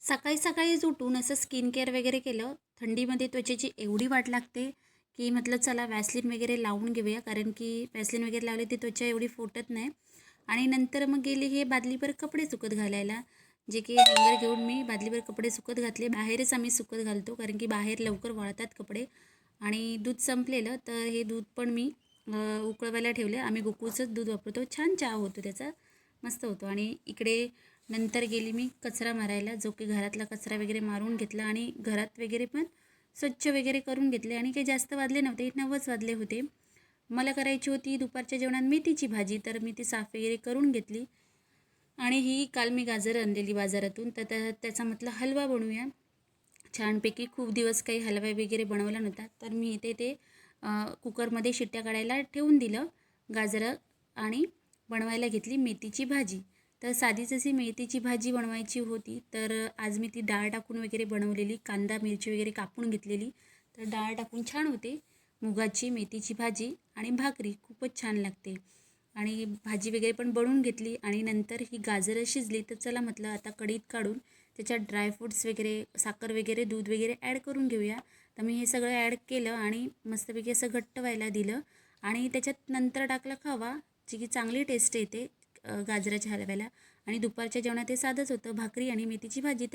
सकाळी सकाळीच उठून असं स्किन केअर वगैरे केलं. थंडीमध्ये त्वचेची एवढी वाट लागते, की म्हटलं चला व्हॅसलीन वगैरे लावून घेऊया, कारण की व्हॅसलीन वगैरे लावली ती त्वचा एवढी फुटत नाही. आणि नंतर मग गेली हे बादलीभर कपडे सुकत घालायला, जे की हँगर घेऊन मी बादलीभर कपडे सुकत घातले. बाहेरच आम्ही सुकत घालतो, कारण की बाहेर लवकर वाळतात कपडे. आणि दूध संपलेलं, तर हे दूध पण मी उकळवायला ठेवले. आम्ही गोकुळचंच दूध वापरतो, छान चहा होतो त्याचा, मस्त होतो. आणि इकडे नंतर गेली मी कचरा मारायला, जो की घरातला कचरा वगैरे मारून घेतला आणि घरात वगैरे पण स्वच्छ वगैरे करून घेतले. आणि काही जास्त वाजले नव्हते, 9च वाजले होते. मला करायची होती दुपारच्या जेवणात मेथीची भाजी, तर मी ती साफ वगैरे करून घेतली. आणि ही काल मी गाजर आणलेली बाजारातून, तर त्याचा म्हटलं हलवा बनवूया छानपैकी. खूप दिवस काही हलवा वगैरे बनवला नव्हता, तर मी इथे ते कुकरमध्ये शिट्ट्या काढायला ठेवून दिलं गाजरं. आणि बनवायला घेतली मेथीची भाजी. तर साधीच अशी मेथीची भाजी बनवायची होती, तर आज मी ती डाळ टाकून वगैरे बनवलेली, कांदा मिरची वगैरे कापून घेतलेली. तर डाळ टाकून छान होते. मुगाची मेथीची भाजी आणि भाकरी खूपच छान लागते. आणि भाजी वगैरे पण बनवून घेतली. आणि नंतर ही गाजरं शिजली, तर चला म्हटलं आता कढईत काढून त्याच्यात ड्रायफ्रूट्स वगैरे, साखर वगैरे, दूध वगैरे ॲड करून घेऊया. तर मी हे सगळं ॲड केलं आणि मस्तपैकी असं घट्ट व्हायला दिलं. आणि त्याच्यात नंतर टाकला खवा, जी की चांगली टेस्ट येते गाजराच्या हलव्याला. आणि दुपारच्या जेवणात ते साधंच होतं, भाकरी आणि मेथीची भाजी. तर